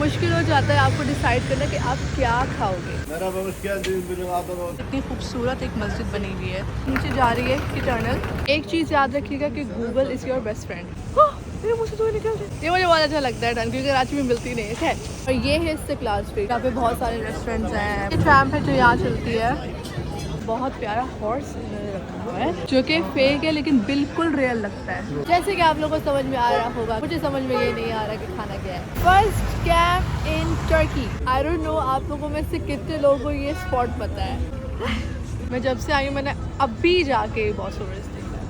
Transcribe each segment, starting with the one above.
मुश्किल हो जाता है आपको डिसाइड करना कि आप क्या खाओगे। इतनी खूबसूरत एक मस्जिद बनी हुई है, नीचे जा रही है की टनल। एक चीज़ याद रखिएगा कि Google is your best friend. ये मुझे तो निकल रही है, ये मुझे बहुत अच्छा लगता है टनल, क्योंकि कराची में मिलती नहीं है। और ये है इस्तिकलाल स्ट्रीट, यहाँ पे बहुत सारे रेस्टोरेंट्स हैं। ये ट्रैम है जो यहाँ चलती है। बहुत प्यारा हॉर्स रखा हुआ है जो कि फेक है लेकिन बिल्कुल रियल लगता है। जैसे कि आप लोगों को समझ में आ रहा होगा, मुझे समझ में ये नहीं आ रहा कि खाना क्या है। First camp in Turkey. I don't know आप लोगों में से कितने लोगों को ये स्पॉट पता है। मैं जब से आई हूँ मैंने अभी जाके बॉसोवर्स देखा है।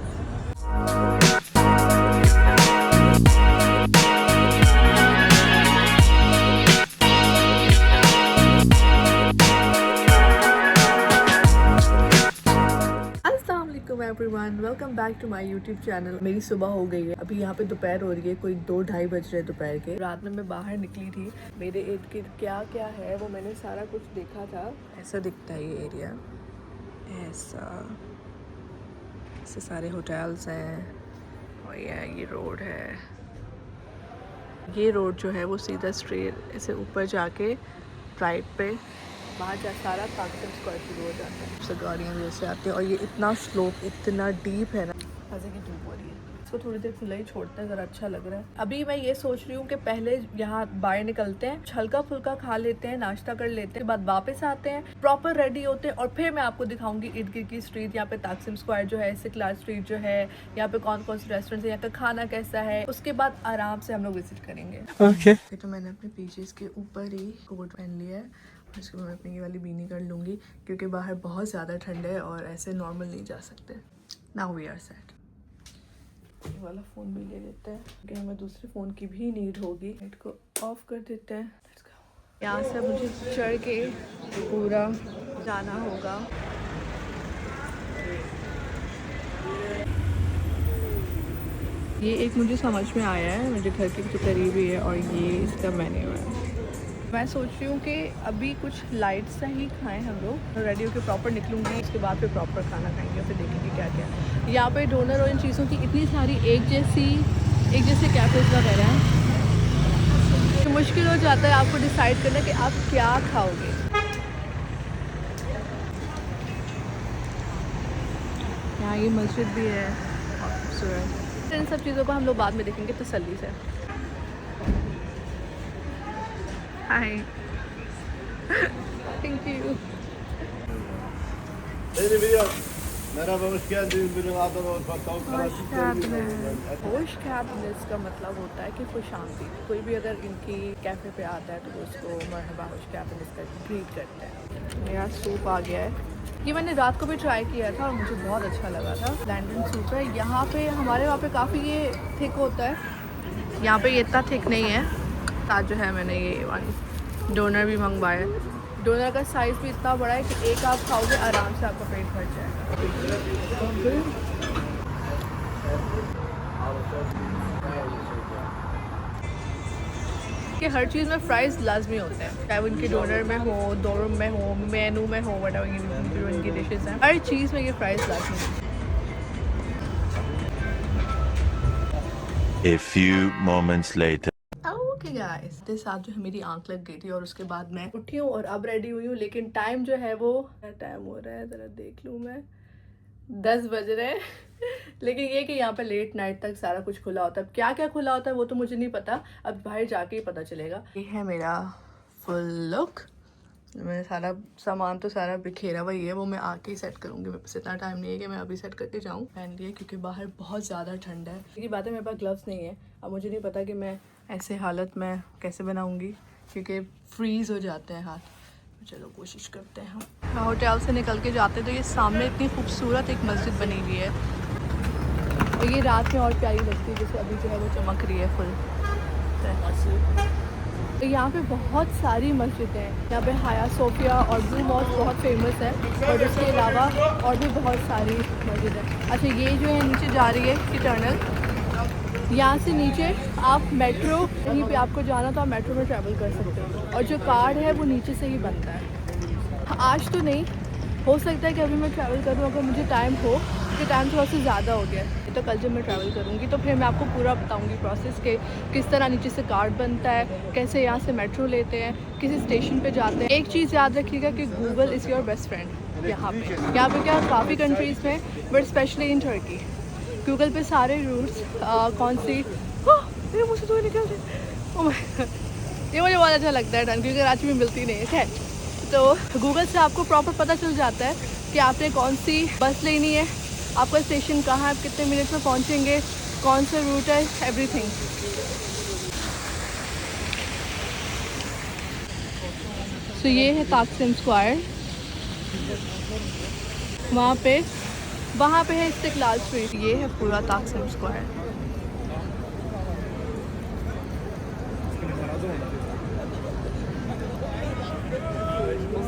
Everyone, welcome back to my YouTube channel. मेरी सुबह हो गई है, अभी यहाँ पे दोपहर हो रही है, कोई 2-2:30 बज रहे हैं दोपहर के। रात में मैं बाहर निकली थी, मेरे इर्द गिर्द क्या क्या है वो मैंने सारा कुछ देखा था। ऐसा दिखता है ये एरिया, ऐसे सारे होटल्स हैं और ये रोड है। ये रोड जो है वो सीधा स्ट्रेट ऐसे ऊपर जाके राइट पे बाहर जा सारा ताकतम स्क्वायर शुरू हो जाता है। सब गाड़ियाँ जैसे आती हैं और ये इतना स्लोप इतना डीप है ना, मज़े की धूप हो रही है। इसको थोड़ी देर खुला ही छोड़ते हैं, ज़रा अच्छा लग रहा है। अभी मैं ये सोच रही हूँ कि पहले यहाँ बाहर निकलते हैं, हल्का फुल्का खा लेते हैं, नाश्ता कर लेते हैं, बाद वापस आते हैं, प्रॉपर रेडी होते हैं और फिर मैं आपको दिखाऊंगी इर्द गिर्द की स्ट्रीट। यहाँ पे ताकसिम स्क्वायर जो है, इस्तिकलाल स्ट्रीट जो है, यहाँ पे कौन कौन से रेस्टोरेंट है, यहाँ का खाना कैसा है, उसके बाद आराम से हम लोग विजिट करेंगे। ओके। तो मैंने अपने पीछेस के ऊपर ही कोट पहन लिया है। इसको मैं अपनी ये वाली बीनी कर लूँगी क्योंकि बाहर बहुत ज़्यादा ठंड है और ऐसे नॉर्मल नहीं जा सकते। Now we are set. ये वाला फ़ोन भी ले लेते हैं क्योंकि हमें दूसरे फ़ोन की भी नीड होगी। लाइट को ऑफ कर देते हैं। Let's go. यहाँ से मुझे चढ़ के पूरा जाना होगा। ये एक मुझे समझ में आया है, मुझे घर के करीब ही है और ये इसका मेन्यू है। मैं सोच रही हूँ कि अभी कुछ लाइट सा ही खाएं हम लोग। रेडी होकर प्रॉपर निकलूँगी, उसके बाद फिर प्रॉपर खाना खाएंगे, फिर देखेंगे क्या क्या है। यहाँ पे डोनर और इन चीज़ों की इतनी सारी एक जैसे कैफेज वगैरह हैं तो मुश्किल हो जाता है आपको डिसाइड करना कि आप क्या खाओगे। यहाँ ये मस्जिद भी है बहुत खूबसूरत। इन सब चीज़ों को हम लोग बाद में देखेंगे तसल्ली से। Hi. Thank you. Merhaba, hoş geldiniz. Benim adım खुश कैबनेस का मतलब होता है कि खुश शांति। कोई भी अगर इनकी कैफ़े पे आता है तो वो उसको मरहबा खुश कैबनेस का ग्रीट करते हैं। मेरा सूप आ गया है, ये मैंने रात को भी ट्राई किया था और मुझे बहुत अच्छा लगा था। लैंडन सूप है। यहाँ पे हमारे वहाँ पे काफ़ी ये थिक होता है, यहाँ पे ये इतना थिक नहीं है। साथ जो है मैंने ये वाली डोनर भी मंगवाया। डोनर का साइज़ भी इतना बड़ा है कि एक आप खाओगे आराम से आपका पेट भर जाएगा। कि हर चीज़ में फ्राइज़ लाजमी होते हैं, चाहे वो इनके डोनर में हो, दोरम में हो, मेनू में हो, वट इनकी डिशेज़ हैं, हर चीज़ में ये फ्राइज़ लाजमी होते हैं। A few moments later. Okay guys, इसके साथ जो है मेरी आंख लग गई थी और उसके बाद मैं उठी हूँ और अब रेडी हुई हूँ। लेकिन टाइम जो है वो टाइम हो रहा है, ज़रा देख लूँ मैं, 10 बज रहे हैं। लेकिन ये कि यहाँ पे लेट नाइट तक सारा कुछ खुला होता है। क्या क्या खुला होता है वो तो मुझे नहीं पता, अब बाहर जाके ही पता चलेगा। ये है मेरा फुल लुक। मैं सारा सामान तो सारा बिखेरा हुआ ही है, वो मैं आके ही सेट करूँगी। मेरे पास इतना टाइम नहीं है कि मैं अभी सेट करके जाऊँ। पहन लिया क्योंकि बाहर बहुत ज़्यादा ठंड है। ये बात है, मेरे पास ग्लव्स नहीं है। अब मुझे नहीं पता कि मैं ऐसे हालत में कैसे बनाऊँगी क्योंकि फ्रीज़ हो जाते हैं हाथ। तो चलो कोशिश करते हैं। हम होटल से निकल के जाते तो ये सामने इतनी खूबसूरत एक मस्जिद बनी हुई है और ये रात में और प्यारी लगती है, जैसे अभी जो है वो चमक रही है फुल। तो यहाँ पे बहुत सारी मस्जिदें हैं। यहाँ पे हाया सोफिया और ब्लू मॉस्क बहुत फेमस है और इसके अलावा और भी बहुत सारी मस्जिद है। अच्छा, ये जो है नीचे जा रही है कि टनल, यहाँ से नीचे आप मेट्रो, कहीं पे आपको जाना तो आप मेट्रो में ट्रैवल कर सकते हो और जो कार्ड है वो नीचे से ही बनता है। आज तो नहीं, हो सकता है कि अभी मैं ट्रैवल करूँ अगर मुझे टाइम हो, क्योंकि टाइम थोड़ा सा ज़्यादा हो गया है। तो कल जब मैं ट्रैवल करूँगी तो फिर मैं आपको पूरा बताऊँगी प्रोसेस के किस तरह नीचे से कार्ड बनता है, कैसे यहाँ से मेट्रो लेते हैं, किसी स्टेशन पे जाते हैं। एक चीज़ याद रखिएगा कि Google is your best friend. यहाँ पे क्या काफ़ी कंट्रीज़ में, but specially in Turkey, Google पे सारे रूट्स कौन सी मेरे मुँह से तो निकल रहे। ओह माय गॉड, ये मुझे बहुत अच्छा लगता है डन, क्योंकि कराची में मिलती नहीं है। तो गूगल से आपको प्रॉपर पता चल जाता है कि आपने कौन सी बस लेनी है, आपका स्टेशन कहाँ है, आप कितने मिनट में पहुँचेंगे, कौन सा रूट है, एवरीथिंग। तो ये है ताकसिम स्क्वायर, वहाँ पे है इस्तिकलाल स्ट्रीट। ये है पूरा ताकसिम स्क्वायर।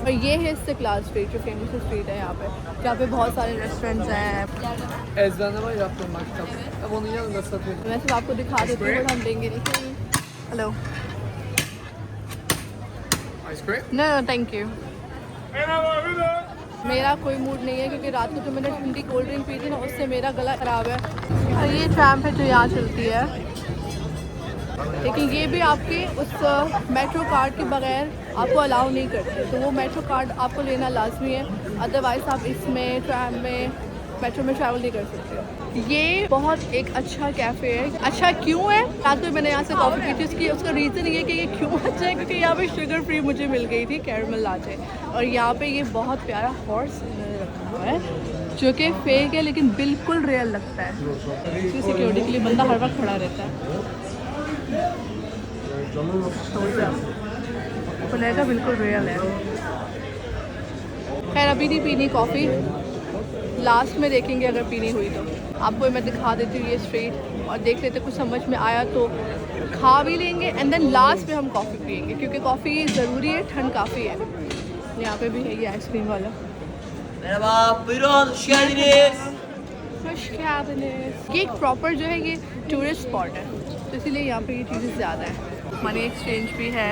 और ये है इस्तिकलाल स्ट्रीट, जो फेमस स्ट्रीट है यहाँ पे, जहाँ पे बहुत सारे रेस्टोरेंट्स हैं। मैं सिर्फ आपको दिखा देती हूँ, बट हम लेंगे नहीं। Hello, no thank you. मेरा कोई मूड नहीं है, क्योंकि रात को जो मैंने ठंडी कोल्ड ड्रिंक पी थी ना, उससे मेरा गला ख़राब है। और ये ट्रैम है जो यहाँ चलती है, लेकिन ये भी आपके उस मेट्रो कार्ड के बगैर आपको अलाउ नहीं करते, तो वो मेट्रो कार्ड आपको लेना लाजमी है, अदरवाइज़ आप इसमें ट्रैम में मेट्रो में ट्रैवल नहीं कर सकते। ये बहुत एक अच्छा कैफ़े है। अच्छा क्यों है? रात को मैंने यहाँ से कॉफ़ी पी थी, उसका रीज़न ये है कि ये क्यों अच्छा है, क्योंकि यहाँ पे शुगर फ्री मुझे मिल गई थी कैरमल लाटे। और यहाँ पे ये बहुत प्यारा हॉर्स रखा हुआ है, जो कि फेक है लेकिन बिल्कुल रियल लगता है। सिक्योरिटी के लिए बंदा हर वक्त खड़ा रहता है, तो लगेगा बिल्कुल रियल है। खैर अभी नहीं पीनी कॉफ़ी, लास्ट में देखेंगे अगर पीनी हुई तो। आपको मैं दिखा देती हूँ ये स्ट्रीट, और देख लेते कुछ समझ में आया तो खा भी लेंगे, एंड देन लास्ट में हम कॉफ़ी पियेंगे, क्योंकि कॉफ़ी ज़रूरी है, ठंड काफ़ी है। यहाँ पे भी है ये आइसक्रीम वाला। ये एक प्रॉपर जो है ये टूरिस्ट स्पॉट है, तो इसीलिए यहाँ पे ये चीज़ें ज़्यादा है। मनी एक्सचेंज भी है,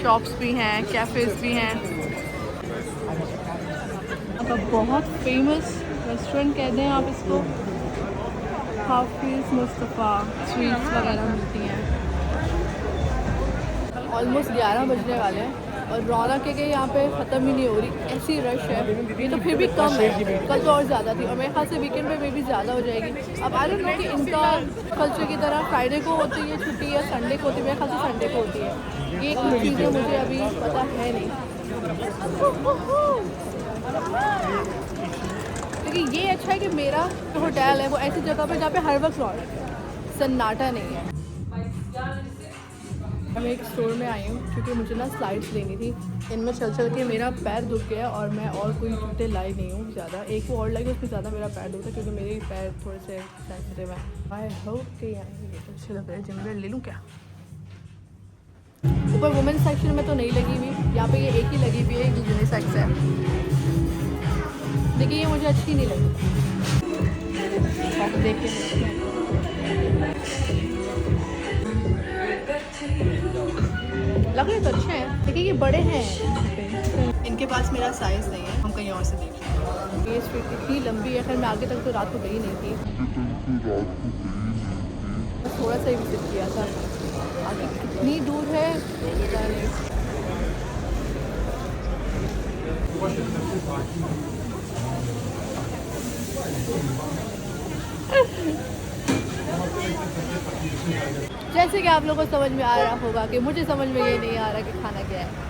शॉप्स भी हैं, कैफ़ेज़ भी हैं। अब बहुत फेमस रेस्टोरेंट कहते हैं आप इसको, हाफिज़ मुस्तफ़ा, स्वीट्स वगैरह मिलती हैं। ऑलमोस्ट 11 बजने वाले हैं और रौनक के यहाँ पे ख़त्म ही नहीं हो रही, ऐसी रश है। ये तो फिर भी कम है, कल तो और ज़्यादा थी, और मेरे ख्याल से वीकेंड पे भी ज़्यादा हो जाएगी। अब आई डोंट नो कि इनका कल्चर की तरह फ्राइडे को होती है छुट्टी या संडे को होती है, मेरे ख्याल से संडे को होती है। ये कुछ चीज़ें मुझे अभी पता है नहीं, लेकिन ये अच्छा है कि मेरा जो होटल है वो ऐसी जगह पे जहाँ पे हर वक्त रौनक है, सन्नाटा नहीं है। मैं एक स्टोर में आई हूँ क्योंकि मुझे ना स्लाइड्स लेनी थी। इनमें चल चल के मेरा पैर दुख गया और मैं और कोई जूते लाई नहीं हूँ ज़्यादा। एक वो और लगी, उसमें ज़्यादा मेरा पैर दुखता है क्योंकि मेरे पैर थोड़े से सेंसिटिव हैं। आई होप कि ये अच्छे लग रहे हैं। जिम वेयर ले लूँ क्या? ऊपर वुमेन सेक्शन में तो नहीं लगी हुई, यहाँ पे ये एक ही लगी हुई है, एक यूनिसेक्स है, लेकिन ये मुझे अच्छी नहीं लगी। और देख के लग रहे तो अच्छे हैं, लेकिन ये बड़े हैं, इनके पास मेरा साइज़ नहीं है, हम कहीं और से देखें। ये स्ट्रीट इतनी लंबी है, खैर मैं आगे तक तो रात को गई नहीं थी, बस थोड़ा सा ही विजिट किया था। आगे कितनी दूर है पता नहीं। जैसे कि आप लोगों को समझ में आ रहा होगा कि मुझे समझ में ये नहीं आ रहा कि खाना क्या है।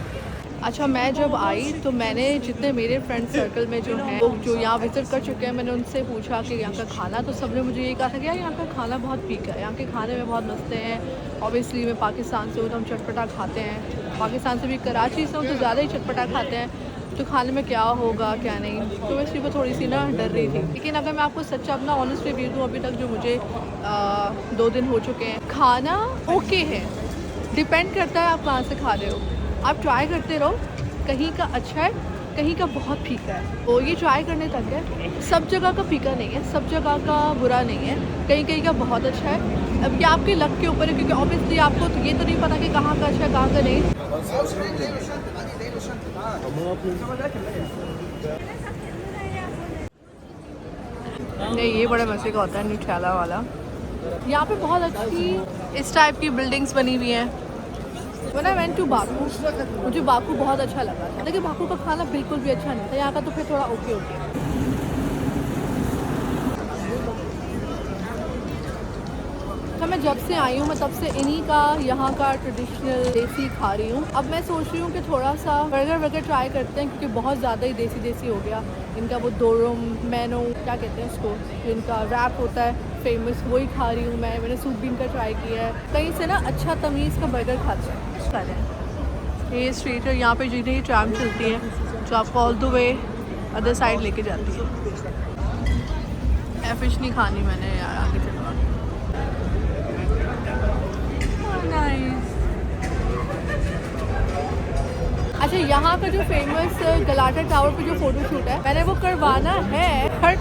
अच्छा, मैं जब आई तो मैंने जितने मेरे फ्रेंड सर्कल में जो हैं, लोग जो यहाँ विज़िट कर चुके हैं, मैंने उनसे पूछा कि यहाँ का खाना, तो सब ने मुझे ये कहा था कि यार यहाँ का खाना बहुत फीका है, यहाँ के खाने में बहुत मसले हैं। ऑब्वियसली मैं पाकिस्तान से हूँ तो हम चटपटा खाते हैं, पाकिस्तान से भी कराची से हूँ तो ज़्यादा ही चटपटा खाते हैं, तो खाने में क्या होगा क्या नहीं, तो मैं इसी पर थोड़ी सी ना डर रही थी। लेकिन अगर मैं आपको सच्चा अपना ऑनेस्ट रिव्यू दूँ, अभी तक जो मुझे 2 दिन हो चुके हैं, खाना ओके है, डिपेंड करता है आप कहाँ से खा रहे हो। आप ट्राई करते रहो, कहीं का अच्छा है, कहीं का बहुत फीका है, तो ये ट्राई करने तक है। सब जगह का फीका नहीं है, सब जगह का बुरा नहीं है, कहीं कहीं का बहुत अच्छा है। अब ये आपके लक के ऊपर है, क्योंकि ऑब्वियसली आपको तो ये तो नहीं पता कि कहाँ का अच्छा है कहाँ का नहीं। नहीं, ये बड़े मज़े का होता है न्यूट्रेला वाला। यहाँ पे बहुत अच्छी इस टाइप की बिल्डिंग्स बनी हुई हैं। When I went to Baku, मुझे बाकू बहुत अच्छा लगा था, लेकिन बाकू का खाना बिल्कुल भी अच्छा नहीं था। यहाँ का तो फिर थोड़ा ओके ओके। तो मैं जब से आई हूँ मैं तब से इन्हीं का यहाँ का ट्रेडिशनल देसी खा रही हूँ। अब मैं सोच रही हूँ कि थोड़ा सा बर्गर ट्राई करते हैं, क्योंकि बहुत ज़्यादा ही देसी हो गया। इनका वो दोरुम मैनो क्या कहते हैं उसको, जो इनका रैप होता है फेमस, वही खा रही हूँ मैं। मैंने सूप भी इनका ट्राई किया है। कहीं से ना अच्छा तमीज़ का बर्गर खाते हैं। ये स्ट्रीट है, यहाँ पे जितनी ट्रैम चलती है जो आपको all the way other side लेके जाती है। फिश नहीं खानी मैंने यार, आगे चलवा। अच्छा, यहाँ का जो फेमस गलाटा टावर पे जो फ़ोटो शूट है मैंने वो करवाना है, बट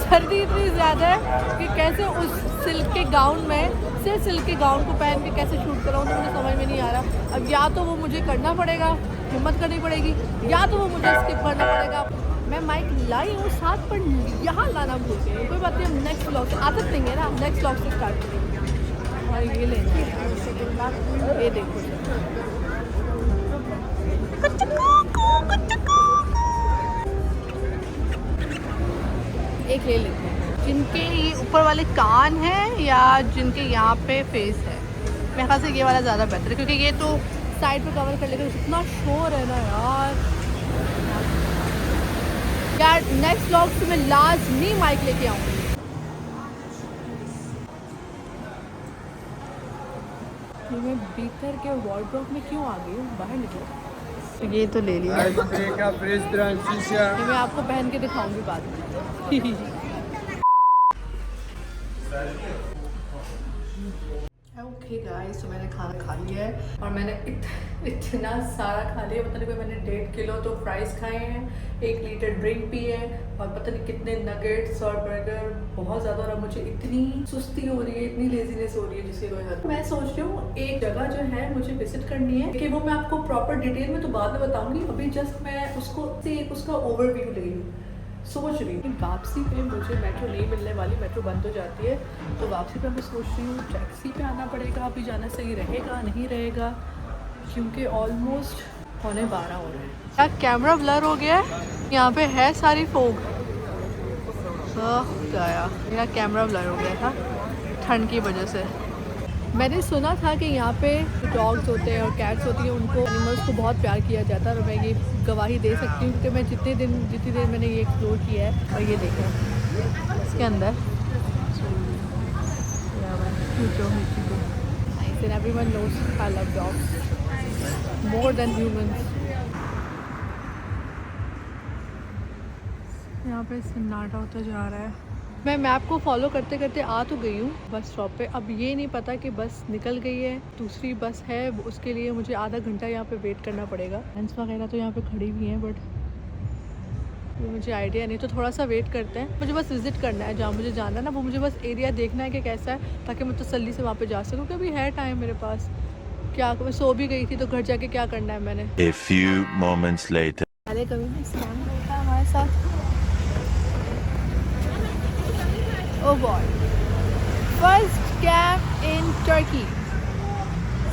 सर्दी इतनी ज़्यादा है कि कैसे उस सिल्क के गाउन में, सिर्फ सिल्क के गाउन को पहन के कैसे शूट कराऊँ, तो मुझे समझ में नहीं आ रहा। अब या तो वो मुझे करना पड़ेगा, हिम्मत करनी पड़ेगी, या तो वो मुझे स्किप करना पड़ेगा। मैं माइक लाई हूँ साथ, पर यहाँ लाना भूल गई। कोई बात नहीं, हम नेक्स्ट व्लॉग से आ सकते हैं ना, नेक्स्ट व्लॉग से स्टार्ट करेंगे। और ये लेंगे, ये देखो एक ले लेते हैं। जिनके ये ऊपर वाले कान हैं या जिनके यहाँ पे फेस है, मेरे ख्याल से ये वाला ज़्यादा बेहतर है, क्योंकि ये तो साइड पे कवर कर लेगा। इतना शोर है ना यार। नेक्स्ट व्लॉग से मैं लाजमी माइक लेके आऊँगी। मैं भीतर के वार्डरोब में क्यों आ गई हूँ, बाहर निकलो। ये तो ले लिया, मैं आपको पहन के दिखाऊंगी बाद में। ओके गाइस, तो मैंने खाना खा लिया है और मैंने इतना सारा खा लिया, पता नहीं कोई मैंने 1.5 किलो तो फ्राइज़ खाए हैं, 1 लीटर ड्रिंक पी है और पता नहीं कितने नगेट्स और बर्गर, बहुत ज़्यादा। और मुझे इतनी सुस्ती हो रही है, इतनी लेजीनेस हो रही है जिसकी कोई हद। मैं सोच रही हूँ एक जगह जो है मुझे विजिट करनी है, कि वो मैं आपको प्रॉपर डिटेल में तो बाद में बताऊँगी। अभी जस्ट मैं उसका ओवरव्यू ले लूँ। सोच रही हूँ वापसी पे मुझे मेट्रो नहीं मिलने वाली, मेट्रो बंद हो जाती है, तो वापसी पे मैं सोच रही हूँ टैक्सी पे आना पड़ेगा। अभी जाना सही रहेगा नहीं रहेगा, क्योंकि ऑलमोस्ट 11:15 हो रहे हैं। क्या कैमरा ब्लर हो गया है, यहाँ पे है सारी फोग गया, मेरा कैमरा ब्लर हो गया था ठंड की वजह से। मैंने सुना था कि यहाँ पे डॉग्स होते हैं और कैट्स होती हैं, उनको एनिमल्स को बहुत प्यार किया जाता है, और मैं ये गवाही दे सकती हूँ क्योंकि मैं जितनी देर मैंने ये एक्सप्लोर किया है। और ये देखें इसके अंदर everyone knows I love dogs more than humans. यहाँ पे सन्नाटा होता जा रहा है। मैं मैप को फॉलो करते करते आ तो गई हूँ बस स्टॉप पे। अब ये नहीं पता कि बस निकल गई है, दूसरी बस है, उसके लिए मुझे आधा घंटा यहाँ पे वेट करना पड़ेगा। फ्रेंड्स वगैरह तो यहाँ पे खड़ी हुई हैं, बट मुझे आइडिया नहीं, तो थोड़ा सा वेट करते हैं। मुझे बस विज़िट करना है जहाँ मुझे जाना है ना, वो मुझे बस एरिया देखना है कि कैसा है, ताकि मैं तसल्ली से वहाँ पर जा सकूँ। क्योंकि है टाइम मेरे पास, क्या मैं सो भी गई थी तो घर जाके क्या करना है मैंने। A few moments later. पहले कभी भी स्कैम होता है हमारे साथ। Oh boy, first scam in Turkey.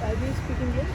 Do you speak English?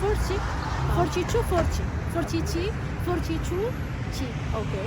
40 42 40 42 42 Okay.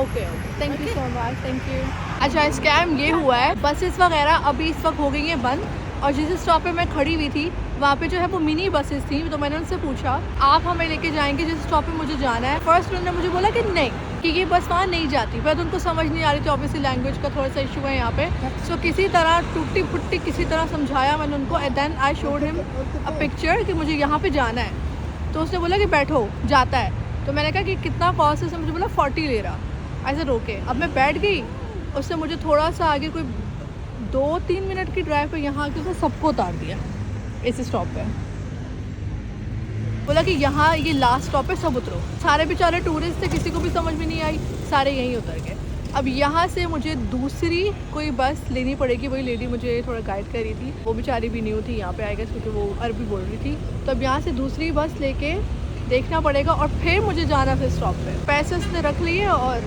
Okay. Thank you so much. Thank you. अच्छा, स्कैम ये हुआ है, बसेस वगैरह अभी इस वक्त हो गई हैं बंद, और जिस स्टॉप पे मैं खड़ी हुई थी वहाँ पे जो है वो मिनी बसेस थी। तो मैंने उनसे पूछा आप हमें लेके जाएंगे जिस स्टॉप पे मुझे जाना है। फर्स्ट उन्होंने मुझे बोला कि नहीं, कि ये बस वहाँ नहीं जाती। पर उनको समझ नहीं आ रही थी, ऑब्वियसली लैंग्वेज का थोड़ा सा इशू है यहाँ पे। सो किसी तरह टूटी फुट्टी किसी तरह समझाया मैंने उनको, and then I showed him a picture कि मुझे यहाँ पे जाना है। तो उसने बोला कि बैठो, जाता है। तो मैंने कहा कि कितना कॉस्ट है, उसने मुझे बोला 40 ले रहा। I said okay. अब मैं बैठ गई, उसने मुझे थोड़ा सा आगे कोई 2-3 मिनट की ड्राइव पे यहाँ के उसने सबको उतार दिया इस स्टॉप पे। बोला कि यहाँ ये लास्ट स्टॉप है, सब उतरो। सारे बेचारे टूरिस्ट थे, किसी को भी समझ में नहीं आई, सारे यहीं उतर गए। अब यहाँ से मुझे दूसरी कोई बस लेनी पड़ेगी। वही लेडी मुझे थोड़ा गाइड कर रही थी, वो बेचारी भी न्यू थी यहाँ पे आएगा क्योंकि वो अरबी बोल रही थी। तो अब यहाँ से दूसरी बस लेके देखना पड़ेगा और फिर मुझे जाना फिर स्टॉप पे। पैसे उसने रख लिए और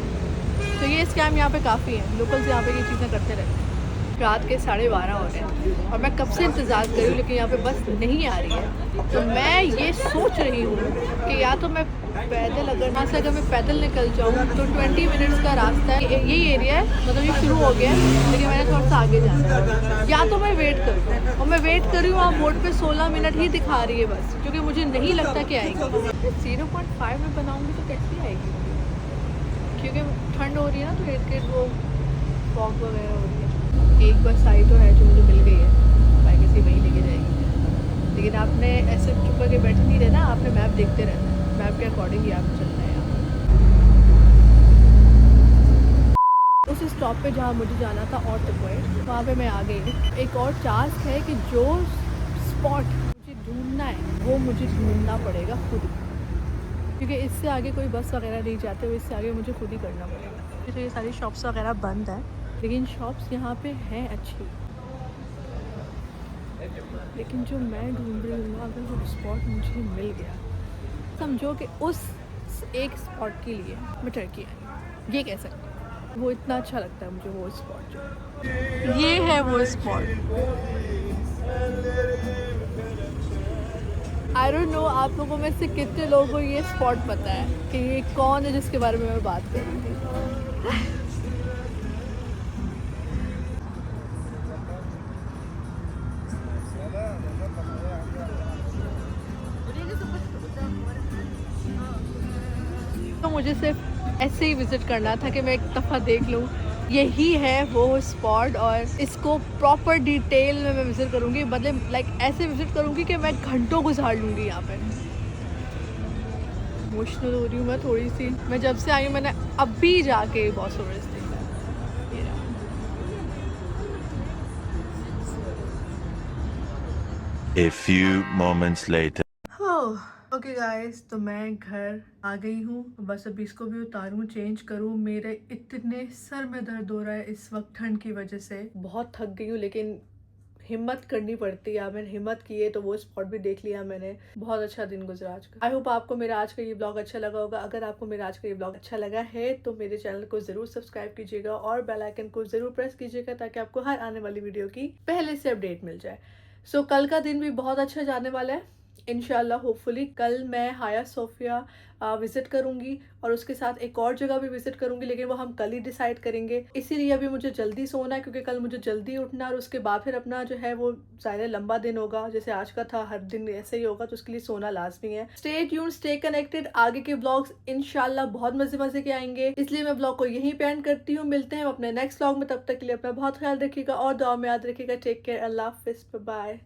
तो ये स्कैम यहाँ पे काफ़ी है, लोकल्स यहाँ पे ये चीज़ें करते रहते हैं। रात के 12:30 हो रहे हैं और मैं कब से इंतज़ार कर रही हूँ लेकिन यहाँ पे बस नहीं आ रही है। तो मैं ये सोच रही हूँ कि या तो मैं पैदल, अगर यहाँ से अगर मैं पैदल निकल जाऊँ तो 20 मिनट्स का रास्ता है, यही एरिया है, मतलब ये शुरू हो गया है लेकिन मैंने थोड़ा सा आगे जाना है। या तो मैं वेट करूँ और मैं वेट कर रही हूँ, वहाँ बोर्ड पे 16 मिनट ही दिखा रही है बस, क्योंकि मुझे नहीं लगता कि आएगी। 0.5 में बनाऊँगी तो कैसी आएगी, क्योंकि ठंड हो रही है ना तो इर्द वो फॉग वगैरह हो रही है। एक बस आई तो है जो मुझे मिल गई है, बाइक ऐसी वहीं लेके जाएगी। लेकिन आपने ऐसे चुप करके बैठ नहीं रहना, आपने मैप देखते रहना है, मैप के अकॉर्डिंग ही आपको चलना है। उस स्टॉप पे जहाँ मुझे जाना था ऑटो पॉइंट, वहाँ पे मैं आ गई। एक और टास्क है कि जो स्पॉट मुझे ढूंढना है वो मुझे ढूंढना पड़ेगा खुद, क्योंकि इससे आगे कोई बस वगैरह नहीं जाते हुए, इससे आगे मुझे खुद ही करना पड़ेगा। तो ये सारी शॉप्स वगैरह बंद है, लेकिन शॉप्स यहाँ पे हैं अच्छी। लेकिन जो मैं ढूंढ रही हूँ, अगर वो स्पॉट मुझे मिल गया, समझो कि उस एक स्पॉट के लिए मैं टर्की आई, ये कह सकती हूँ। वो इतना अच्छा लगता है मुझे वो स्पॉट, जो ये है वो स्पॉट। आई डोंट नो आप लोगों में से कितने लोगों को ये स्पॉट पता है कि ये कौन है जिसके बारे में मैं बात कर रही थी। तो मुझे सिर्फ ऐसे ही विज़िट करना था कि मैं एक दफ़ा देख लूँ यही है वो स्पॉट, और इसको प्रॉपर डिटेल में मैं विज़िट करूँगी। मतलब लाइक ऐसे विज़िट करूँगी कि मैं घंटों गुजार लूँगी यहाँ पे। इमोशनल हो रही हूँ मैं थोड़ी सी। मैं जब से आई हूँ मैंने अभी जाके बॉस ओवर्स देखा। A few moments later. Okay guys, तो मैं घर आ गई हूँ। बस अभी इसको भी उतारूँ, चेंज करूँ। मेरे इतने सर में दर्द हो रहा है इस वक्त ठंड की वजह से। बहुत थक गई हूँ, लेकिन हिम्मत करनी पड़ती है। मैंने हिम्मत की है तो वो स्पॉट भी देख लिया मैंने। बहुत अच्छा दिन गुजरा आज का। आई होप आपको मेरा आज का ये ब्लॉग अच्छा लगा होगा। अगर आपको मेरा आज का ये ब्लॉग अच्छा लगा है तो मेरे चैनल को ज़रूर सब्सक्राइब कीजिएगा और बेल आइकन को ज़रूर प्रेस कीजिएगा, ताकि आपको हर आने वाली वीडियो की पहले से अपडेट मिल जाए। सो कल का दिन भी बहुत अच्छा जाने वाला है इंशाल्लाह। होपफुली कल मैं हाया सोफिया विज़िट करूँगी और उसके साथ एक और जगह भी विज़िट करूँगी, लेकिन वो हम कल ही डिसाइड करेंगे। इसीलिए अभी मुझे जल्दी सोना है, क्योंकि कल मुझे जल्दी उठना और उसके बाद फिर अपना जो है वो ज़्यादा लंबा दिन होगा, जैसे आज का था, हर दिन ऐसे ही होगा, तो उसके लिए सोना लाजमी है। Stay tuned, stay connected. आगे के ब्लॉग्स इंशाल्लाह बहुत मज़े के आएंगे, इसलिए मैं ब्लॉग को यहीं पे एंड करती हूँ। मिलते हैं अपने नेक्स्ट ब्लॉग में, तब तक के लिए अपना बहुत ख्याल रखिएगा और दुआ में याद रखिएगा। टेक केयर, अल्लाह हाफिज़, बाय।